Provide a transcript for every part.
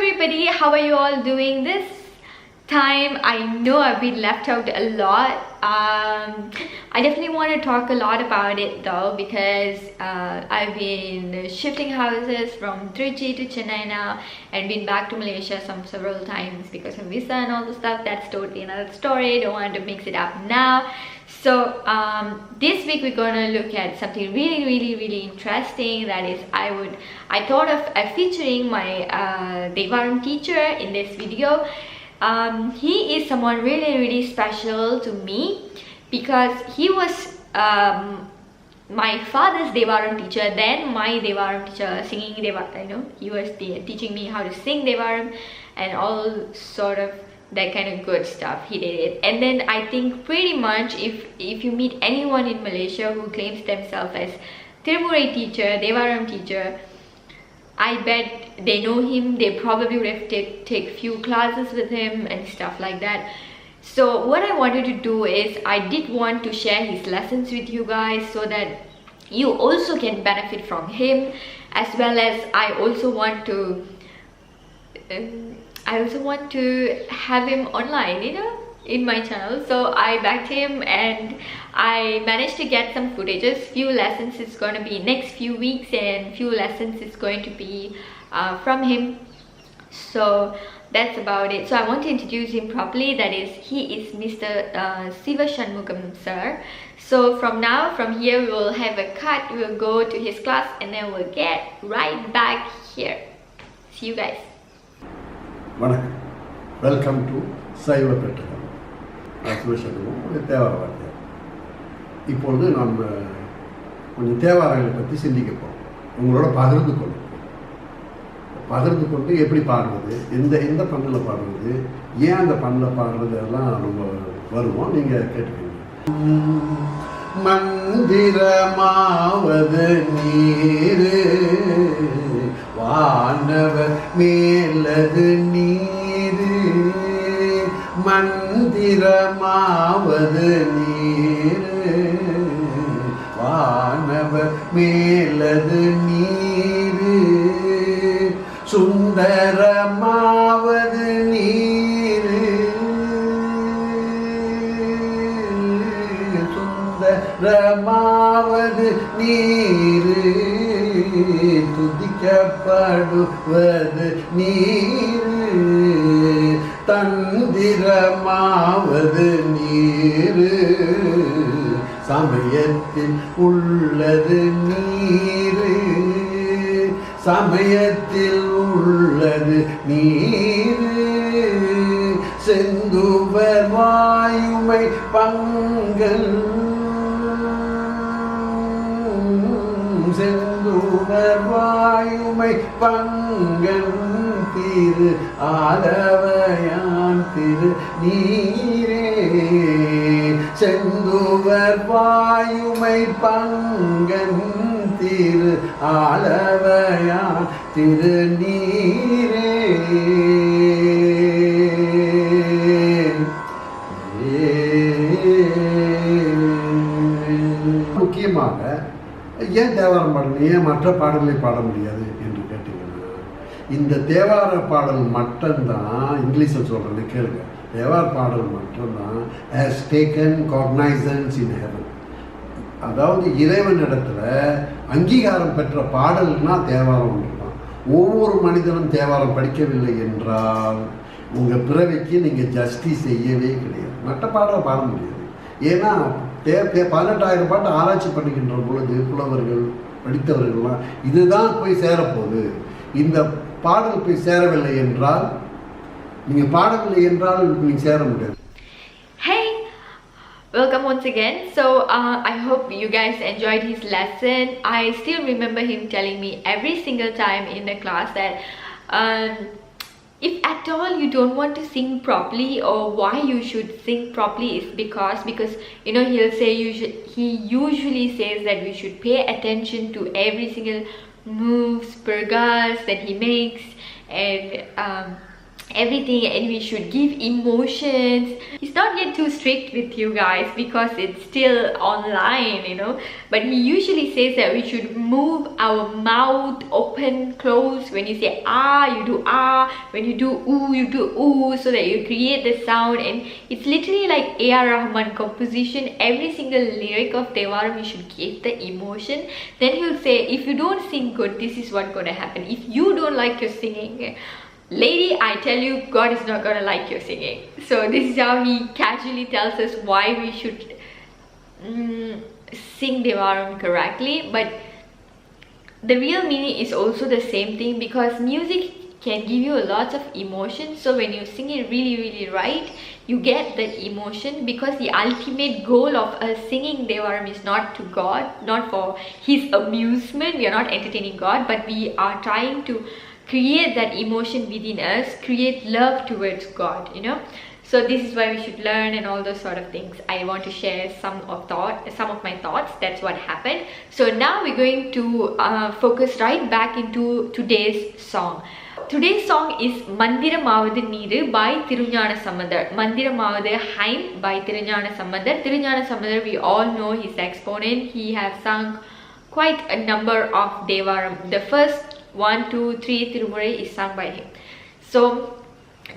everybody, how are you all doing this time? I know I've been left out a lot. I definitely want to talk a lot about it though, because I've been shifting houses from Trichy to Chennai now and been back to Malaysia several times because of visa and all the stuff. That's totally another story. Don't want to mix it up now. So this week we're gonna look at something really interesting. That is, I thought of featuring my Thevaram teacher in this video. He is someone really special to me because he was my father's Thevaram teacher, then my Thevaram teacher, singing Thevaram. He was teaching me how to sing Thevaram and all sort of that kind of good stuff. He did it. And then I think pretty much if you meet anyone in Malaysia who claims themselves as Tirumurai teacher, Thevaram teacher, I bet they know him. They probably would have take few classes with him and stuff like that. So what I wanted to do is I did want to share his lessons with you guys so that you also can benefit from him, as well as I also want to have him online, in my channel. So I backed him and I managed to get some footages. Few lessons is going to be next few weeks and few lessons is going to be from him. So that's about it. So I want to introduce him properly. That is, he is Mr. Sivashanmugam Sir. So from here we will have a cut. We will go to his class and then we'll get right back here. See you guys. Welcome to Sivashanmugam. தேவார வாத்தியார். இப்பொழுது நம்ம கொஞ்சம் தேவாரங்களை பற்றி சிந்திக்க போகிறோம். உங்களோட பகிர்ந்து கொண்டு எப்படி பாடுறது, எந்த பண்ணில் பாடுறது, ஏன் அந்த பண்ணில் பாடுறது எல்லாம் நம்ம வருவோம். நீங்கள் கேட்டுக்கோங்க. மந்திரமாவது நீரு, வானவர் மேலது நீரு. மந்திரமாவது நீரு, வானவர் மேலது நீரு. சுந்தரமாவது நீரு, சுந்தரமாவது நீரு. துதிக்கப்படுவது நீரு. தந்திரமாவது நீரு, சமயத்தில் உள்ளது நீரு. சமயத்தில் உள்ளது நீரு. செந்துவர் வாயுமை பங்கல், செந்துவர் வாயுமை பங்கன் திரு ஆலவயான் திரு நீரே. செந்துவர் வாயுமை பங்கன் திரு ஆலவயான் திரு நீரே. முக்கியமாக ஏன் தேவாரம் பாடணும், ஏன் மற்ற பாடல்களை பாட முடியாது என்று கேட்டீங்கன்னா, இந்த தேவார பாடல் மட்டும்தான், இங்கிலீஷில் சொல்கிறேன்னு கேளுங்க, தேவார பாடல் மட்டும்தான் has taken cognizance in heaven. அதாவது இறைவனிடத்தில் அங்கீகாரம் பெற்ற பாடல்னா தேவாரம் ஒன்று தான். ஒவ்வொரு மனிதனும் தேவாரம் படிக்கவில்லை என்றால் உங்கள் பிறவிக்கு நீங்கள் ஜஸ்டிஸ் செய்யவே கிடையாது. மற்ற பாடலை பாட முடியாது. ஏன்னா 18,000 பாட்டு ஆராய்ச்சி பண்ணிக்கின்ற பொழுது புலவர்கள் படித்தவர்கள்லாம் இதுதான் போய் சேரப்போகுது. இந்த பாடல் போய் சேரவில்லை என்றால், நீங்கள் பாடவில்லை என்றால் நீங்கள் சேர முடியாது. Hey, welcome once again. So I hope you guys enjoyed his lesson. I still remember him telling me every single time in the class that if at all you don't want to sing properly, or why you should sing properly is because he'll say he usually says that we should pay attention to every single moves, purgas that he makes, and everything, and we should give emotions. He's not yet too strict with you guys because it's still online, you know, but he usually says that we should move our mouth open, close. When you say ah, you do ah. When you do ooh, you do ooh, so that you create the sound. And it's literally like A.R. Rahman composition. Every single lyric of Thevaram you should give the emotion. Then he'll say, if you don't sing good, this is what's gonna happen. If you don't like your singing, lady, I tell you, God is not gonna like your singing. So this is how he casually tells us why we should sing Thevaram correctly. But the real meaning is also the same thing, because music can give you lots of emotion. So when you sing it really right, you get that emotion, because the ultimate goal of us singing Thevaram is not to God, not for his amusement. We are not entertaining God, but we are trying to create that emotion within us, create love towards God, you know. So this is why we should learn and all those sort of things. I want to share some of my thoughts. That's what happened. So now we're going to focus right back into today's song. Today's song is Manthiramaavathu by Thiruñana Sambanthar. Manthiramaavathu Hymn by Thiruñana Sambanthar. Thiruñana Sambanthar, we all know his exponent. He has sung quite a number of Thevaram. The first 1, 2, 3 Tirumurai is sung by him. So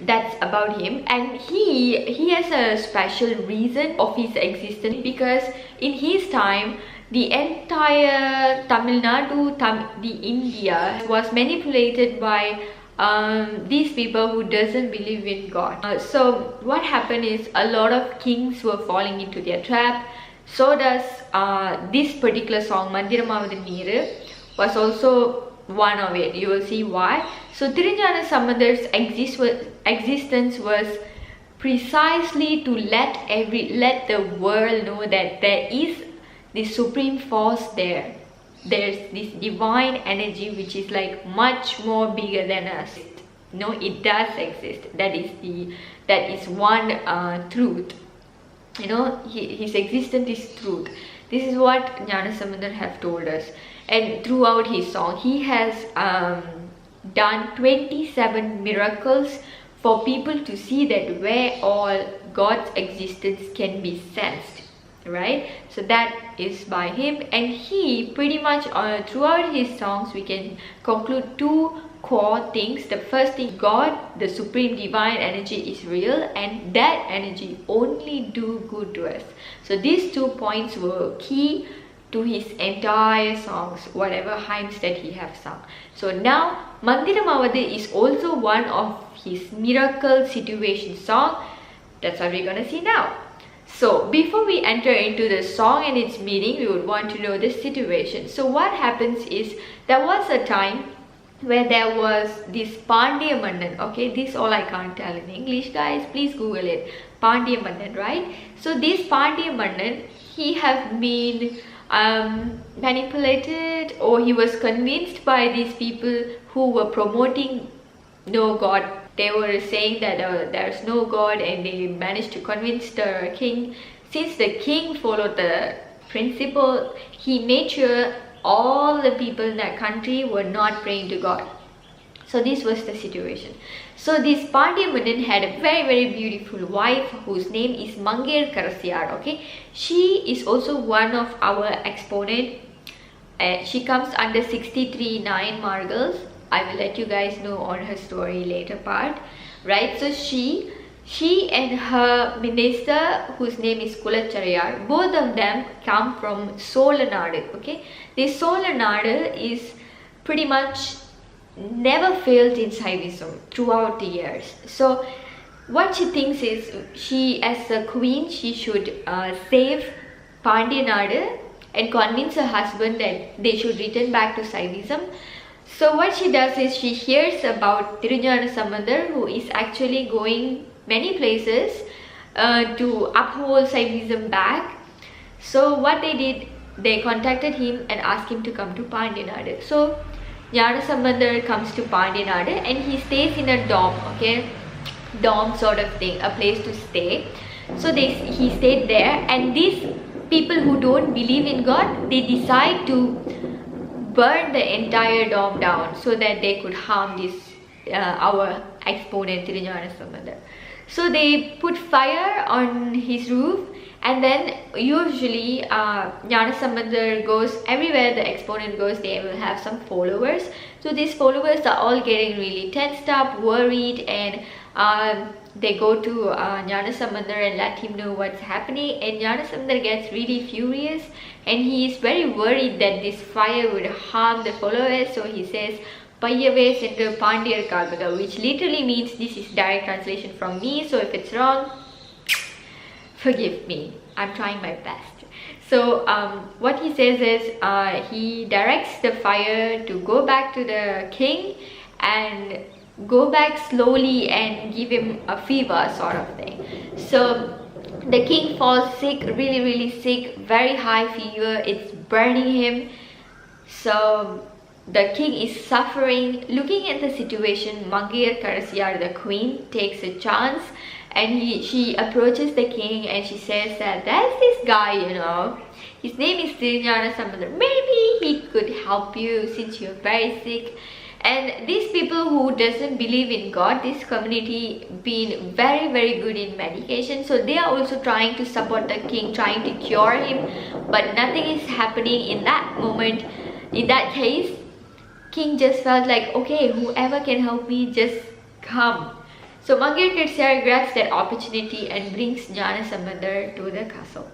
that's about him, and he has a special reason of his existence, because in his time the entire Tamil Nadu, the India was manipulated by these people who doesn't believe in God. So what happened is a lot of kings were falling into their trap. So does this particular song Manthiramaavathu was also one of it. You will see why. So Thiruñana Sambandar's existence was precisely to let the world know that there is this supreme force there. There's this divine energy which is like much more bigger than us. No, it does exist. That is one truth. You know, his existence is truth. This is what Jnana Sambandhar have told us. And throughout his song, he has done 27 miracles for people to see that where all God's existence can be sensed, right? So that is by him, and he pretty much throughout his songs we can conclude two core things. The first thing, God, the supreme divine energy, is real, and that energy only do good to us. So these 2 points were key to his entire songs, whatever hymns that he have sung. So now Manthiramaavathu is also one of his miracle situation song. That's what we're gonna see now. So before we enter into the song and its meaning, we would want to know the situation. So what happens is, there was a time where there was this Pandya Mannan. Okay, this all I can't tell in English, guys, please Google it. Pandya Mannan, right? So this Pandya Mannan, he have been manipulated, or he was convinced by these people who were promoting no God. They were saying that there's no God, and they managed to convince the king. Since the king followed the principle, he made sure all the people in that country were not praying to God. So this was the situation. So this Pandya Mannan had a very beautiful wife whose name is Mangair Karasiyar. Okay, she is also one of our exponent. She comes under 63-9 Margals. I will let you guys know on her story later part, right? So she and her minister, whose name is Kulacharayar, both of them come from Solanadu. Okay, this Solanadu is pretty much never failed in Saivism throughout the years. So what she thinks is, she as a queen, she should save Pandya Nadu and convince her husband that they should return back to Saivism. So what she does is, she hears about Thiruñana Sambanthar, who is actually going many places to uphold Saivism back. So what they did, they contacted him and asked him to come to Pandya Nadu. So Jnana Sambanthar comes to Pandya Nadu, and he stays in a dorm, okay, dorm sort of thing, a place to stay. So he stayed there, and these people who don't believe in God, they decide to burn the entire dorm down so that they could harm this our exponent Tirunjana Sambanthar. So they put fire on his roof, and then usually Jnana Sambanthar goes everywhere the exponent goes, they will have some followers. So these followers are all getting really tensed up, worried, and they go to Jnana Sambanthar and let him know what's happening, and Jnana Sambanthar gets really furious and he is very worried that this fire would harm the followers. So he says Payyave Sendu Pandiyar Kalvaga, which literally means, this is direct translation from me, so if it's wrong, forgive me, I'm trying my best. So what he says is he directs the fire to go back to the king and go back slowly and give him a fever sort of thing. So the king falls sick, really sick, very high fever, it's burning him. So the king is suffering. Looking at the situation, Mangir Karasiyar, the queen, takes a chance, and she approaches the king and she says that there's this guy, you know, his name is Tirunjana Sambanthar, maybe he could help you since you're very sick. And these people who doesn't believe in God, this community been very good in medication, so they are also trying to support the king, trying to cure him, but nothing is happening in that moment. In that case, king just felt like, okay, whoever can help me, just come. So Mangir Karasiyar grabs that opportunity and brings Jnana Sambanthar to the castle.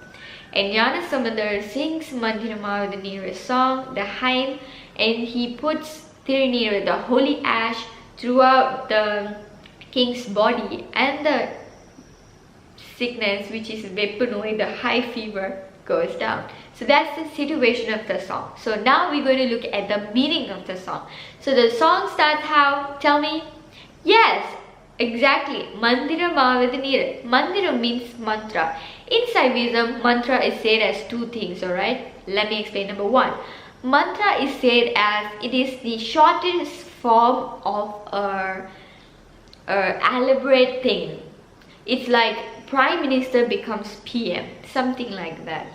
And Jnana Sambanthar sings Manthiramaavathu song, the hymn, and he puts Tirunir, the holy ash, throughout the king's body, and the sickness, which is Veppanoi, the high fever, goes down. So that's the situation of the song. So now we're going to look at the meaning of the song. So the song starts how? Tell me. Yes, exactly. Manthiramaavathu. Manthiram means mantra. In Saivism, mantra is said as two things, alright? Let me explain. Number one, mantra is said as, it is the shortest form of a elaborate thing. It's like Prime Minister becomes PM, something like that.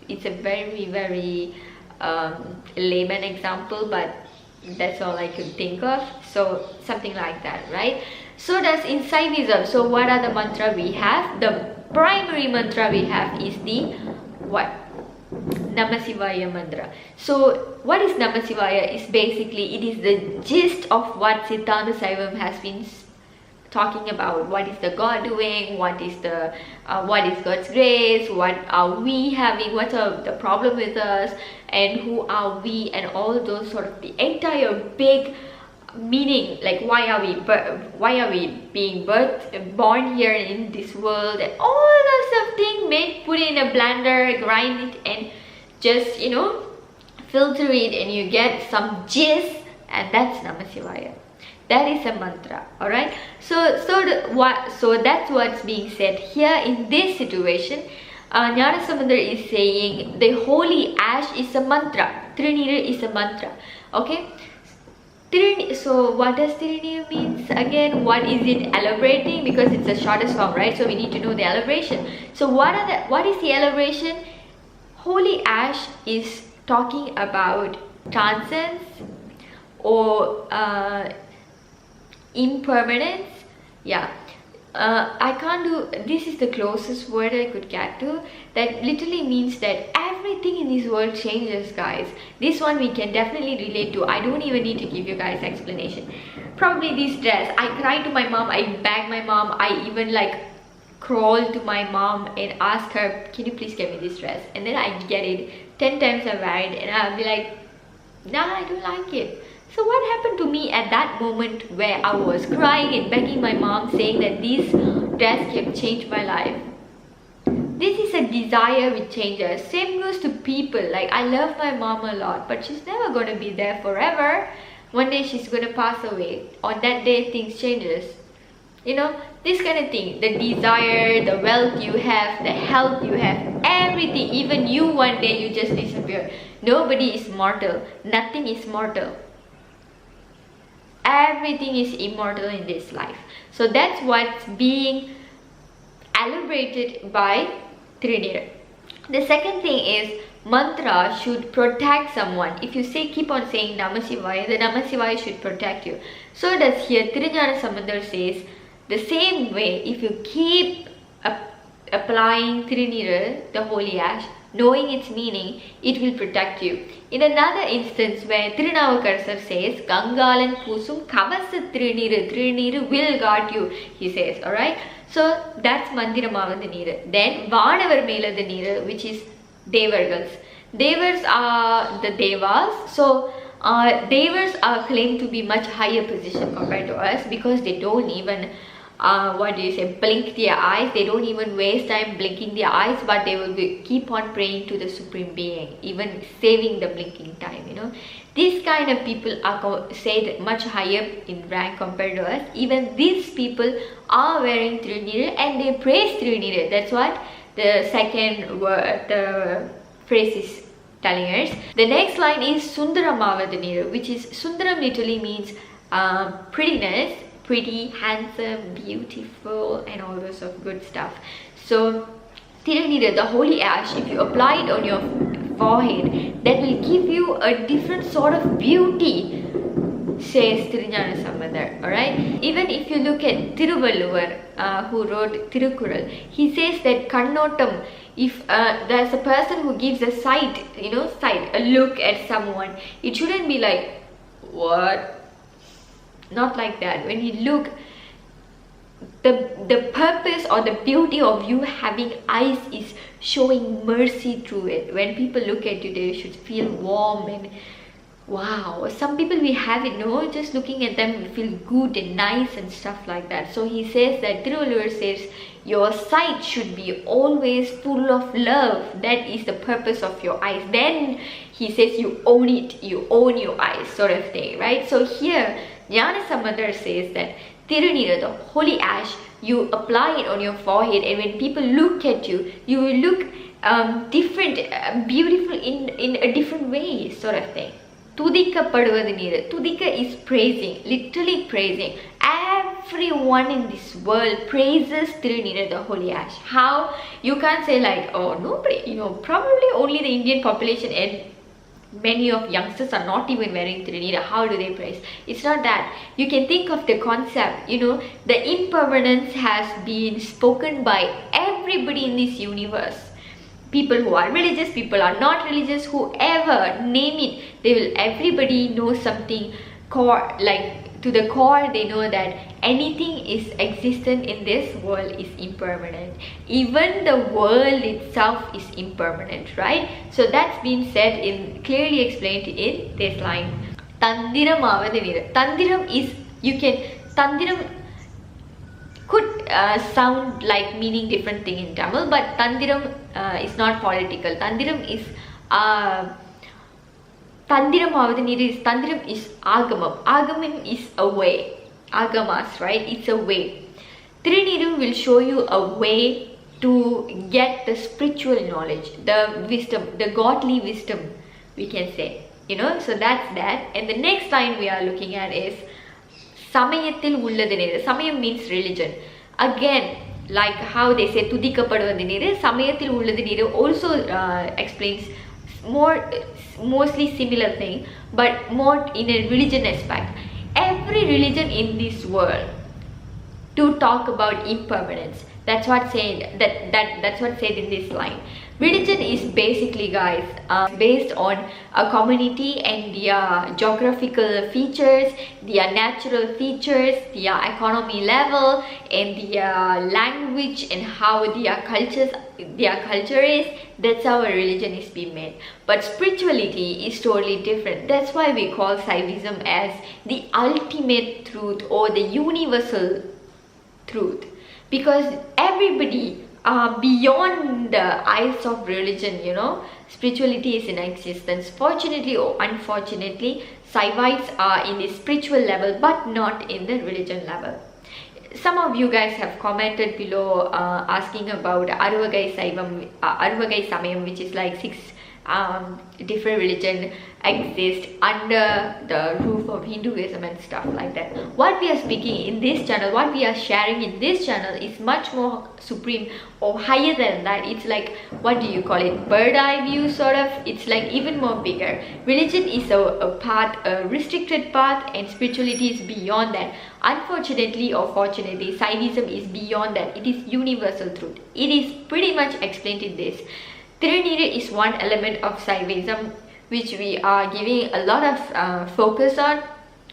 It's a very layman example, but that's all I could think of. So something like that, right? So does in Saivism. So what are the mantra we have? The primary mantra we have is the what? Namasivaya mantra. So what is Namasivaya? Is basically, it is the gist of what Siddhanta Saivam has been talking about. What is the God doing? What is God's grace? What are we having? What's the problem with us? And who are we? And all those sort of the entire big meaning, like why are we being born here in this world, and all those of things, put it in a blender, grind it, and just, you know, filter it, and you get some gist, and that's Namasivaya. That is a mantra, alright? So that's what's being said here in this situation. Jnana Sambanthar is saying the holy ash is a mantra. Tirunir is a mantra. Okay? So what does Tirunir means? Again, what is it elaborating? Because it's the shortest form, right? So we need to know the elaboration. So what is the elaboration? Holy ash is talking about transcendence or impermanence. Yeah, I can't do, this is the closest word I could get to. That literally means that everything in this world changes, guys. This one we can definitely relate to. I don't even need to give you guys explanation. Probably this dress, I cried to my mom, I begged my mom, I even like crawled to my mom and asked her, can you please get me this dress? And then I get it 10 times I wear it, and I'll be like, nah, I don't like it. So what happened to me at that moment where I was crying and begging my mom, saying that this dress can change my life? This is a desire which changes. Same goes to people. Like, I love my mom a lot, but she's never going to be there forever. One day she's going to pass away. On that day, things changes. You know, this kind of thing. The desire, the wealth you have, the health you have, everything. Even you, one day you just disappear. Nobody is mortal. Nothing is mortal. Everything is immortal in this life. So that's what's being elaborated by Tirunir. The second thing is mantra should protect someone. If you say, keep on saying Namasivaya, the Namasivaya should protect you. So does here Tirunjana Sambanthar says, the same way, if you keep applying Tiruniru, the holy ash, knowing its meaning, it will protect you. In another instance where Tirunavukarasar says, Gangalan Pusum Kavasa Tiruniru will guard you, he says, alright? So that's Manthiramaavathu Neeru. Then Vanavar Melathu Neeru, which is Devargals. Devars are the Devas. So Devars are claimed to be much higher position compared to us because they don't even blink their eyes. They don't even waste time blinking their eyes, but they will keep on praying to the Supreme Being, even saving the blinking time, you know. These kind of people are said much higher in rank compared to us. Even these people are wearing Tiruniru and they praise Tiruniru. That's what the second word, the phrase is telling us. The next line is Sundaramavathu Neeru, which is Sundaram literally means prettiness, pretty, handsome, beautiful, and all those of good stuff. So Tiruniru, the holy ash, if you apply it on your forehead, that will give you a different sort of beauty, says Tirunjana Sambanthar. Alright? Even if you look at Thiruvalluvar, who wrote Tirukkural, he says that Kannottam, if there's a person who gives a sight, a look at someone, it shouldn't be like, what? Not like that. When you look, the purpose or the beauty of you having eyes is showing mercy through it. When people look at you, they should feel warm and wow. Some people we have it, no, just looking at them we feel good and nice and stuff like that. So he says that Thiruvalluvar says your sight should be always full of love. That is the purpose of your eyes. Then he says you own it, you own your eyes, sort of thing, right? So here Jnana Sambanthar says that Tiruniru, the holy ash, you apply it on your forehead, and when people look at you, you will look different, beautiful in a different way, sort of thing. Tudikkapaduvadu Neeru. Tudika is praising, literally praising. Everyone in this world praises Tiruniru, the holy ash. How? You can't say like, oh, nobody, probably only the Indian population and many of youngsters are not even wearing Tiruniru. How do they praise? It's not that. You can think of the concept, the impermanence has been spoken by everybody in this universe. People who are religious, people are not religious, whoever, name it, everybody knows something core, like to the core they know that anything is existent in this world is impermanent. Even the world itself is impermanent, right? So that's been said clearly explained in this line. Thandiramavathu Neeru. Thandiram is, Thandiram could sound like meaning different thing in Tamil, but Thandiram is not political. Thandiram is Thandiram is Agamam. Agamam is a way. Agamas, right? It's a way. Tiruniru will show you a way to get the spiritual knowledge, the wisdom, the godly wisdom, we can say. So that's that. And the next line we are looking at is Samayathil ullathu neeru. Samayam means religion. Again, like how they say Tudikkapaduvadu Neeru, Samayathil ullathu neeru also explains mostly similar thing, but more in a religion aspect. Every religion in this world to talk about impermanence. That's what said. That's what said in this line. Religion is basically, guys, based on a community and their geographical features, their natural features, their economy level, and their language and how their culture is. That's how a religion is being made. But spirituality is totally different. That's why we call Saivism as the ultimate truth or the universal truth, because everybody beyond the eyes of religion, spirituality is in existence. Fortunately or unfortunately, Saivites are in the spiritual level but not in the religion level. Some of you guys have commented below asking about Aruvagai Saivam, Aruvagai Samayam, which is like 6 different religion exist under the roof of Hinduism and stuff like that. What we are speaking in this channel, what we are sharing in this channel is much more supreme or higher than that. It's like, what do you call it, bird eye view sort of. It's like even more bigger. Religion is a path, a restricted path, and spirituality is beyond that. Unfortunately or fortunately, Saivism is beyond that. It is universal truth. It is pretty much explained in this. Tirunira is one element of Saivism which we are giving a lot of focus on,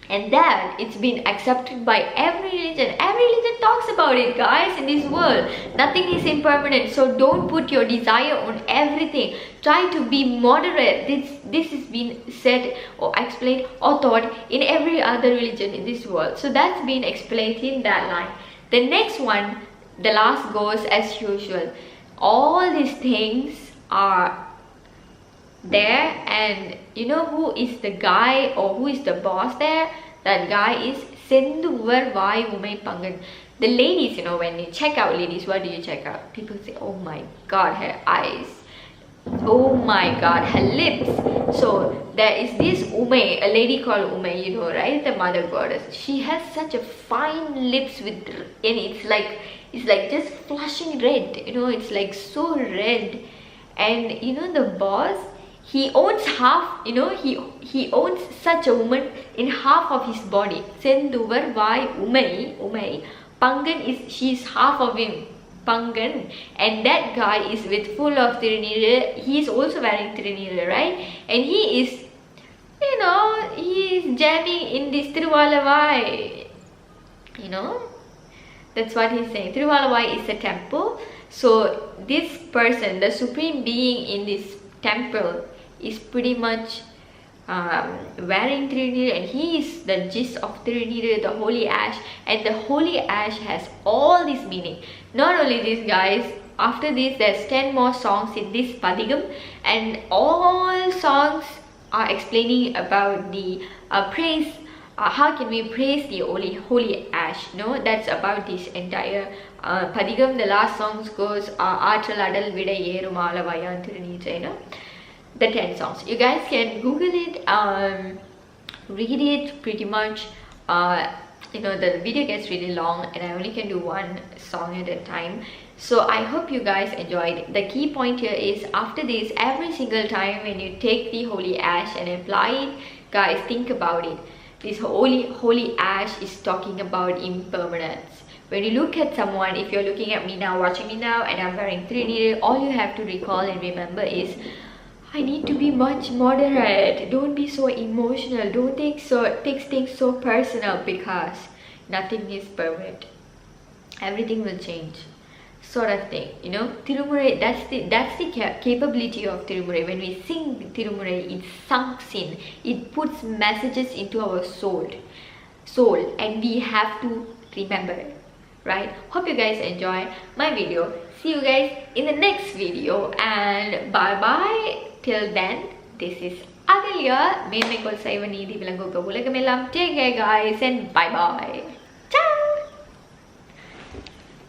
and that it's been accepted by every religion. Every religion talks about it, guys, in this world. Nothing is impermanent, so don't put your desire on everything. Try to be moderate. This has been said or explained or taught in every other religion in this world. So that's been explained in that line. The next one, the last goes as usual. All these things are there, and you know who is the guy or who is the boss there? That guy is Senduvar Vai Umai Pangan. The ladies, you know, when you check out ladies, what do you check out? People say, oh my god, her eyes, oh my god, her lips. So there is this Umay, a lady called Umay, you know, right, the mother goddess. She has such a fine lips with, and it's like just flushing red, you know, it's like so red. And you know, the boss, he owns half, you know, he owns such a woman in half of his body. Senduvar Vai Umai Pangan she's half of him, Pangan. And that guy is with full of Tirunira. He is also wearing Tirunira, right? And he is, you know, he is jamming in this Tiruvalavai, you know. That's what he's saying. Tiruvalavai is a temple. So this person, the supreme being in this temple, is pretty much wearing Tirunira, and he is the gist of Tirunira, the holy ash. And the holy ash has all this meaning. Not only this, guys, after this there's 10 more songs in this Padigam, and all songs are explaining about the praise. How can we praise the holy ash? No, that's about this entire Padigam. The last songs goes Aatral Adal Vida Yerum Alavayan Tirunira, you know, the 10 songs. You guys can Google it, read it pretty much. You know, the video gets really long and I only can do one song at a time. So I hope you guys enjoyed. The key point here is, after this, every single time when you take the holy ash and apply it, guys, think about it. This holy ash is talking about impermanence. When you look at someone, if you're looking at me now, watching me now, and I'm wearing Tirunira, all you have to recall and remember is, I need to be much moderate. Don't be so emotional. Don't take things so personal, because nothing is permanent. Everything will change, sort of thing. You know, Tirumurai. That's the capability of Tirumurai. When we sing Tirumurai, it sinks in. It puts messages into our soul, and we have to remember it. Right? Hope you guys enjoy my video. See you guys in the next video, and bye bye. Till then, this is Agalya. Take care, guys, and bye bye.